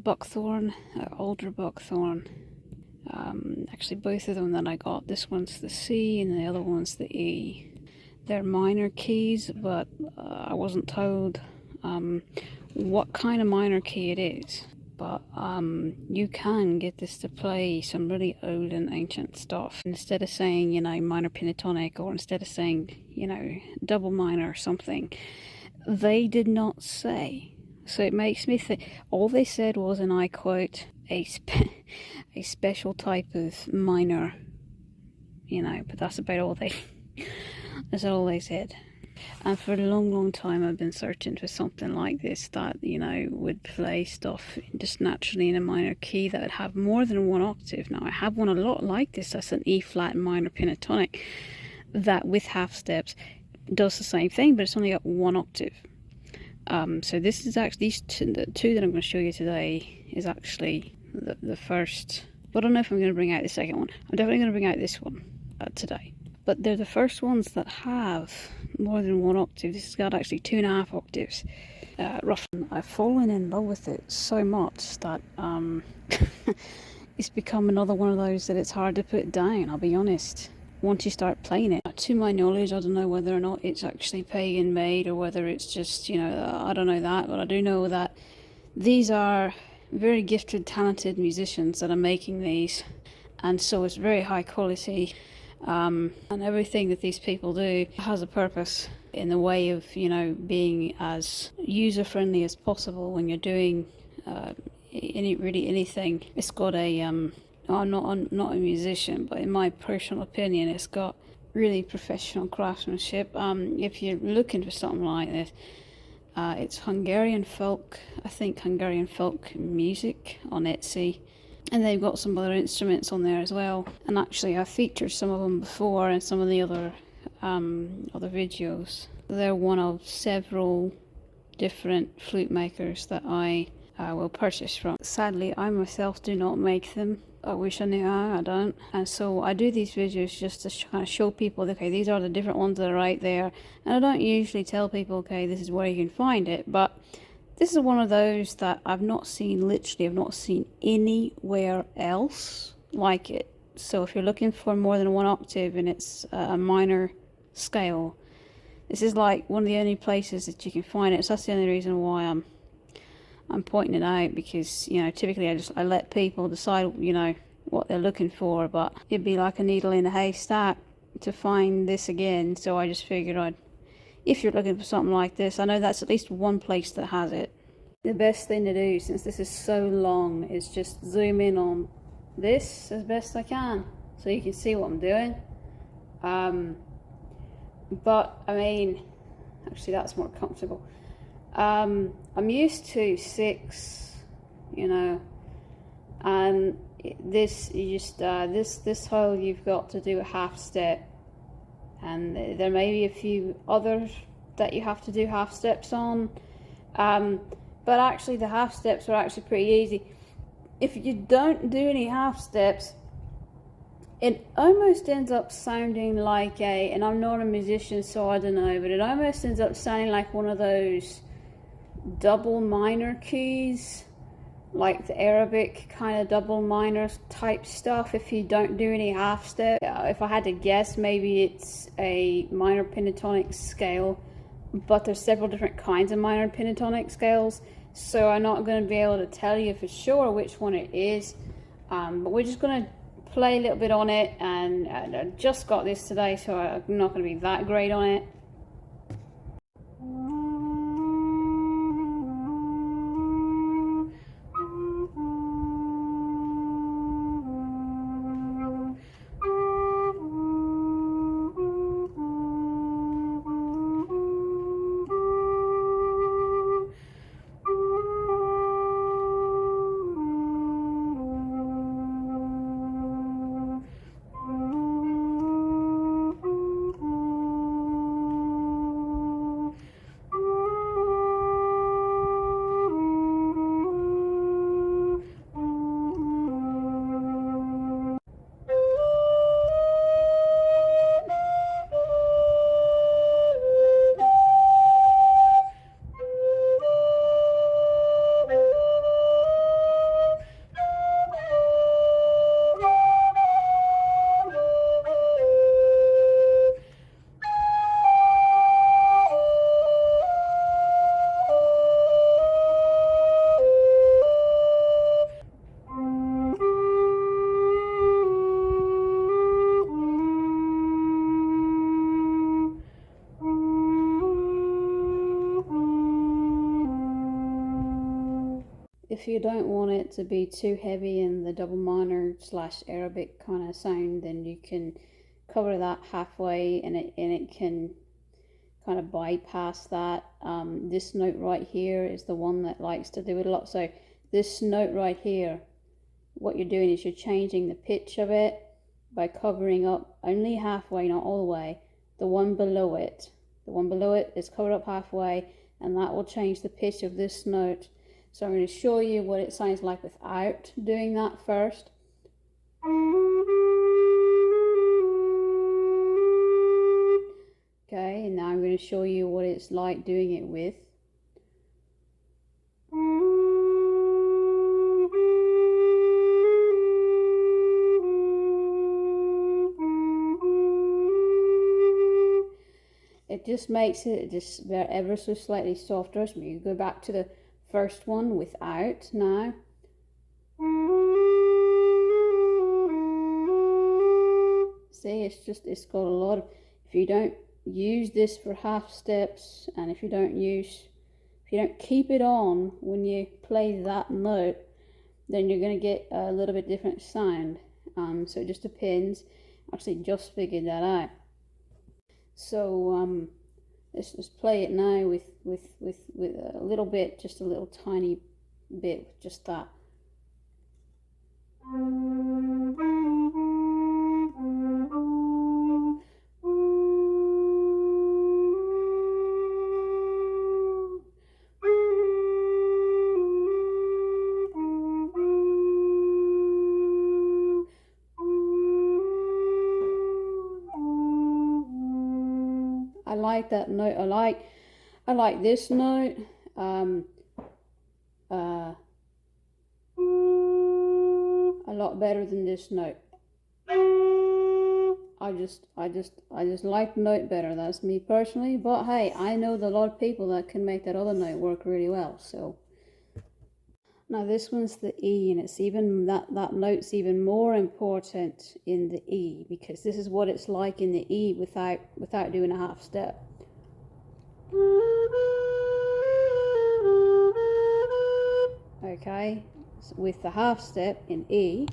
buckthorn, alder buckthorn. Actually both of them that I got, this one's the C and the other one's the E. They're minor keys, but I wasn't told what kind of minor key it is. But you can get this to play some really old and ancient stuff. Instead of saying, you know, minor pentatonic, or instead of saying, you know, double minor or something, they did not say. So it makes me think, all they said was, and I quote, a special type of minor, you know, but that's about all that's all they said. And for a long time I've been searching for something like this that, you know, would play stuff just naturally in a minor key that would have more than one octave. Now I have one a lot like this, that's an E flat minor pentatonic, that with half steps does the same thing, but it's only got one octave. So this is actually, the two that I'm going to show you today is actually the first. But I don't know if I'm going to bring out the second one. I'm definitely going to bring out this one today. But they're the first ones that have more than one octave. This has got actually 2.5 octaves. Roughly. I've fallen in love with it so much that it's become another one of those that it's hard to put down, I'll be honest, once you start playing it. To my knowledge, I don't know whether or not it's actually Pagan made or whether it's just, you know, I don't know that, but I do know that these are very gifted, talented musicians that are making these, and so it's very high quality. And everything that these people do has a purpose in the way of, you know, being as user-friendly as possible when you're doing anything. It's got a I'm not a musician, but in my personal opinion, it's got really professional craftsmanship. If you're looking for something like this, it's Hungarian folk, I think Hungarian folk music on Etsy. And they've got some other instruments on there as well. And actually I've featured some of them before in some of the other videos. They're one of several different flute makers that I will purchase from. Sadly, I myself do not make them. I wish I knew how, I don't. And so I do these videos just to kind of show people, okay, these are the different ones that are right there. And I don't usually tell people, okay, this is where you can find it, but this is one of those that I've not seen anywhere else like it. So if you're looking for more than one octave and it's a minor scale, this is like one of the only places that you can find it. So that's the only reason why I'm pointing it out, because, you know, typically I let people decide, you know, what they're looking for, but it'd be like a needle in a haystack to find this again. So I just figured if you're looking for something like this, I know that's at least one place that has it. The best thing to do, since this is so long, is just zoom in on this as best I can so you can see what I'm doing. But I mean, actually that's more comfortable. I'm used to 6, you know, and this you just this hole you've got to do a half step, and there may be a few others that you have to do half steps on, but actually the half steps are actually pretty easy. If you don't do any half steps, it almost ends up sounding like and I'm not a musician so I don't know, but it almost ends up sounding like one of those double minor keys, like the Arabic kind of double minor type stuff, if you don't do any half step. If I had to guess, maybe it's a minor pentatonic scale, but there's several different kinds of minor pentatonic scales, so I'm not going to be able to tell you for sure which one it is, but we're just going to play a little bit on it, and I just got this today, so I'm not going to be that great on it. if you don't want it to be too heavy in the double minor / Arabic kind of sound, then you can cover that halfway, and it can kind of bypass that. This note right here is the one that likes to do it a lot. So this note right here, what you're doing is you're changing the pitch of it by covering up only halfway, not all the way. The one below it is covered up halfway, and that will change the pitch of this note. So I'm going to show you what it sounds like without doing that first. Okay, and now I'm going to show you what it's like doing it with. It just makes it just ever so slightly softer. So you go back to the first one without now. See, it's got a lot of, if you don't use this for half steps, and if you don't keep it on when you play that note, then you're going to get a little bit different sound. So it just depends. Actually just figured that out. So let's just play it now with a little bit, just a little tiny bit, with just that. I like that note. I like this note a lot better than this note. I just like the note better. That's me personally, but hey, I know that a lot of people that can make that other note work really well. So now this one's the E, and it's even that note's even more important in the E, because this is what it's like in the E without doing a half step. Okay, so with the half step in E,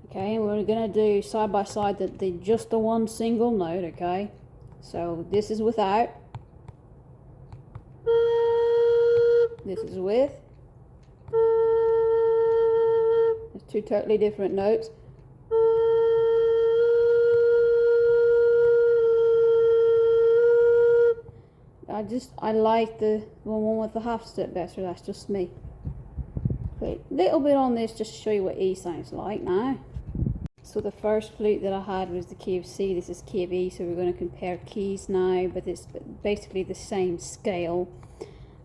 okay, and we're going to do side by side just the one single note. Okay, so this is without, this is with. It's two totally different notes. I like the one with the half step better. That's just me. Okay, little bit on this just to show you what E sounds like now. So the first flute that I had was the key of C. This is key of E, so we're going to compare keys now, but it's basically the same scale.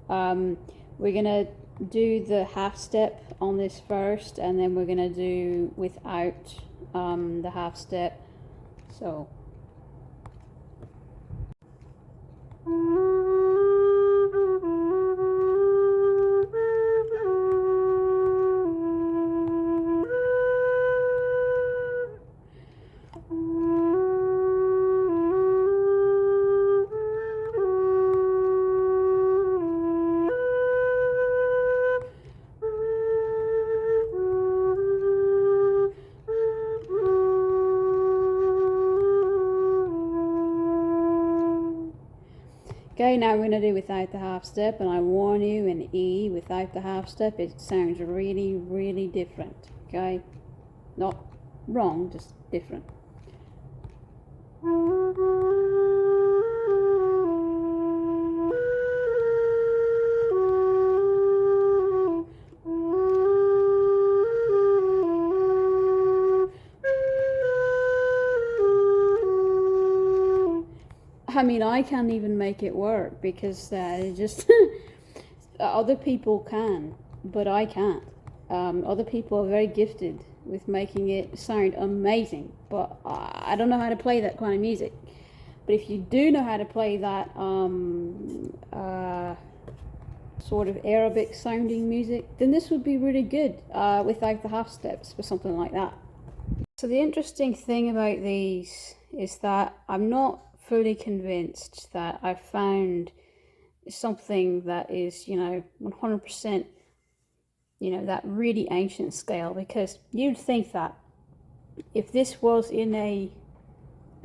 We're going to do the half step on this first, and then we're going to do without the half step. So okay, now we're going to do without the half step, and I warn you, in E without the half step, it sounds really, really different. Okay, not wrong, just different. I mean, I can't even make it work because just other people can, but I can't. Other people are very gifted with making it sound amazing, but I don't know how to play that kind of music. But if you do know how to play that sort of Arabic sounding music, then this would be really good without the half steps for something like that. So the interesting thing about these is that I'm not fully convinced that I've found something that is, 100%, that really ancient scale, because you'd think that if this was in a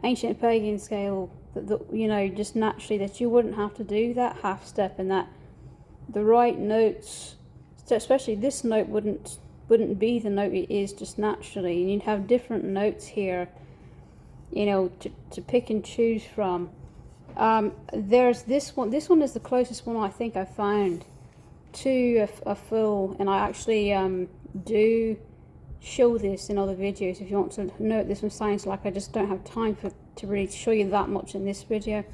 ancient pagan scale, that just naturally that you wouldn't have to do that half step, and that the right notes, especially this note, wouldn't be the note it is just naturally, and you'd have different notes here, to pick and choose from. There's this one. This one is the closest one I think I found to a full, and I actually do show this in other videos if you want to know what this one sounds like. I just don't have time to really show you that much in this video.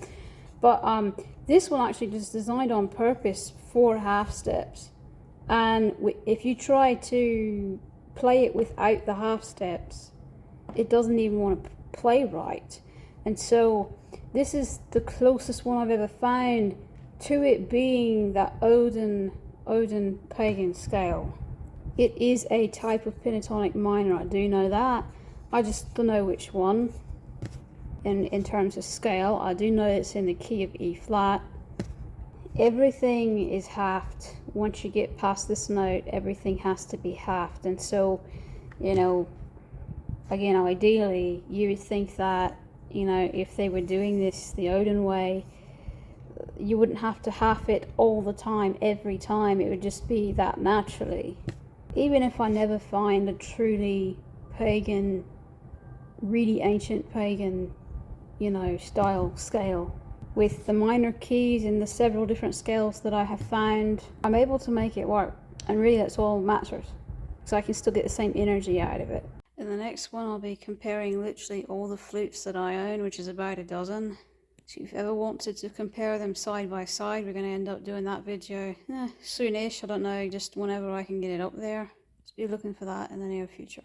But this one actually is designed on purpose for half steps, and if you try to play it without the half steps, it doesn't even want to play right. And so this is the closest one I've ever found to it being that Odin pagan scale. It is a type of pentatonic minor, I do know that. I just don't know which one. In terms of scale, I do know it's in the key of E flat. Everything is halved. Once you get past this note, everything has to be halved. And so, again, ideally, you would think that, if they were doing this the Odin way, you wouldn't have to half it all the time, every time. It would just be that naturally. Even if I never find a truly pagan, really ancient pagan, style scale, with the minor keys in the several different scales that I have found, I'm able to make it work. And really that's all that matters. So I can still get the same energy out of it. In the next one, I'll be comparing literally all the flutes that I own, which is about a dozen. So if you ever wanted to compare them side by side, we're going to end up doing that video soonish. I don't know, just whenever I can get it up there. So be looking for that in the near future.